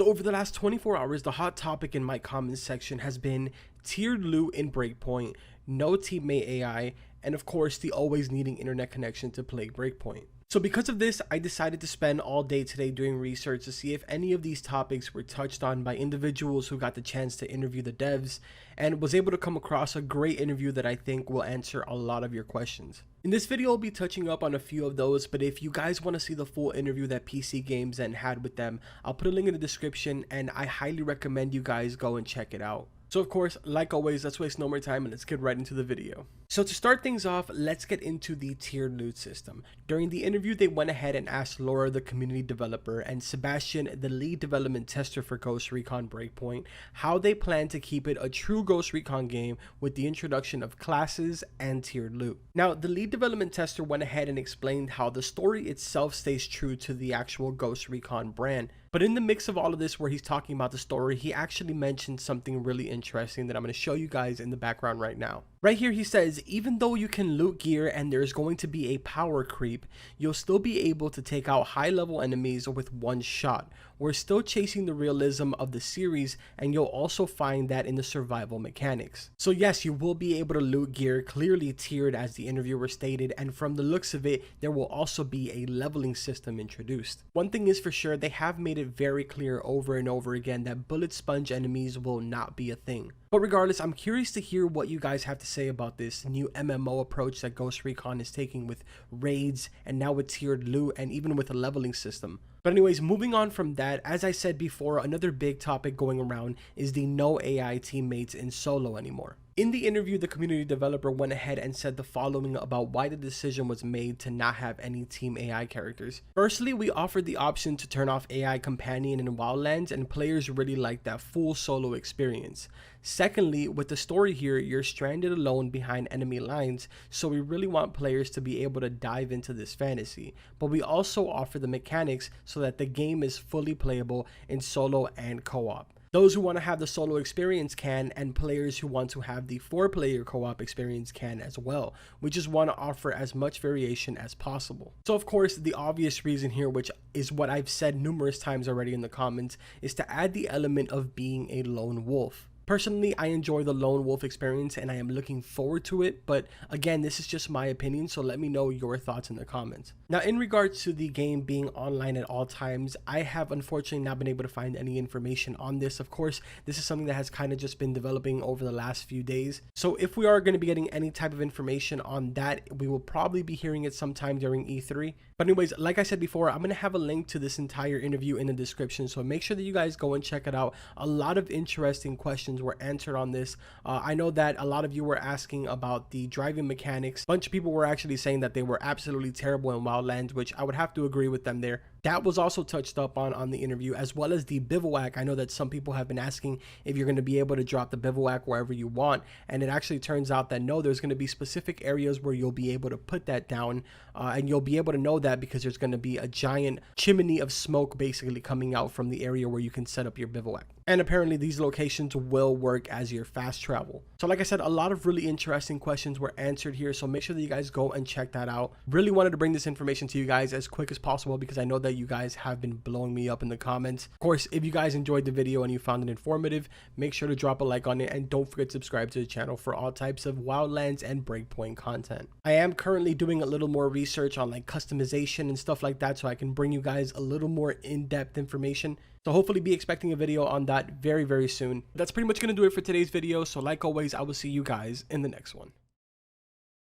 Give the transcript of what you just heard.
So over the last 24 hours, the hot topic in my comments section has been tiered loot in Breakpoint, no teammate AI, and of course the always needing internet connection to play Breakpoint. So because of this, I decided to spend all day today doing research to see if any of these topics were touched on by individuals who got the chance to interview the devs, and was able to come across a great interview that I think will answer a lot of your questions. In this video, I'll be touching up on a few of those, but if you guys want to see the full interview that PC Games N had with them, I'll put a link in the description, and I highly recommend you guys go and check it out. So of course, like always, let's waste no more time and let's get right into the video. So to start things off, let's get into the tiered loot system. During the interview, they went ahead and asked Laura, the community developer, and Sebastian, the lead development tester for Ghost Recon Breakpoint, how they plan to keep it a true Ghost Recon game with the introduction of classes and tiered loot. Now, the lead development tester went ahead and explained how the story itself stays true to the actual Ghost Recon brand. But in the mix of all of this where he's talking about the story, he actually mentioned something really interesting that I'm going to show you guys in the background right now. Right here he says, even though you can loot gear and there's going to be a power creep, you'll still be able to take out high level enemies with one shot. We're still chasing the realism of the series, and you'll also find that in the survival mechanics. So yes, you will be able to loot gear clearly tiered as the interviewer stated, and from the looks of it, there will also be a leveling system introduced. One thing is for sure, they have made it very clear over and over again that bullet sponge enemies will not be a thing. But regardless, I'm curious to hear what you guys have to say about this new MMO approach that Ghost Recon is taking with raids and now with tiered loot and even with a leveling system. But anyways, moving on from that, as I said before, another big topic going around is the no AI teammates in solo anymore. In the interview, the community developer went ahead and said the following about why the decision was made to not have any team AI characters. Firstly, we offered the option to turn off AI companion in Wildlands, and players really like that full solo experience. Secondly, with the story here, you're stranded alone behind enemy lines, so we really want players to be able to dive into this fantasy. But we also offer the mechanics so that the game is fully playable in solo and co-op. Those who want to have the solo experience can, and players who want to have the 4-player co-op experience can as well. We just want to offer as much variation as possible. So of course, the obvious reason here, which is what I've said numerous times already in the comments, is to add the element of being a lone wolf. Personally, I enjoy the lone wolf experience and I am looking forward to it, but again, this is just my opinion, so let me know your thoughts in the comments. Now, in regards to the game being online at all times, I have unfortunately not been able to find any information on this. Of course, this is something that has kind of just been developing over the last few days. So if we are going to be getting any type of information on that, we will probably be hearing it sometime during E3. But anyways, like I said before, I'm going to have a link to this entire interview in the description, so make sure that you guys go and check it out. A lot of interesting questions were answered on this. I know that a lot of you were asking about the driving mechanics. A bunch of people were actually saying that they were absolutely terrible in Wildlands, which I would have to agree with them there. That was also touched up on the interview, as well as the bivouac. I know that some people have been asking if you're going to be able to drop the bivouac wherever you want, and it actually turns out that no, there's going to be specific areas where you'll be able to put that down, and you'll be able to know that because there's going to be a giant chimney of smoke basically coming out from the area where you can set up your bivouac. And apparently these locations will work as your fast travel. So like I said, a lot of really interesting questions were answered here, so make sure that you guys go and check that out. Really wanted to bring this information to you guys as quick as possible because I know that you guys have been blowing me up in the comments. Of course, if you guys enjoyed the video and you found it informative, make sure to drop a like on it, and don't forget to subscribe to the channel for all types of Wildlands and Breakpoint content. I am currently doing a little more research on like customization and stuff like that, so I can bring you guys a little more in-depth information. So hopefully be expecting a video on that very, very soon. That's pretty much going to do it for today's video. So like always, I will see you guys in the next one.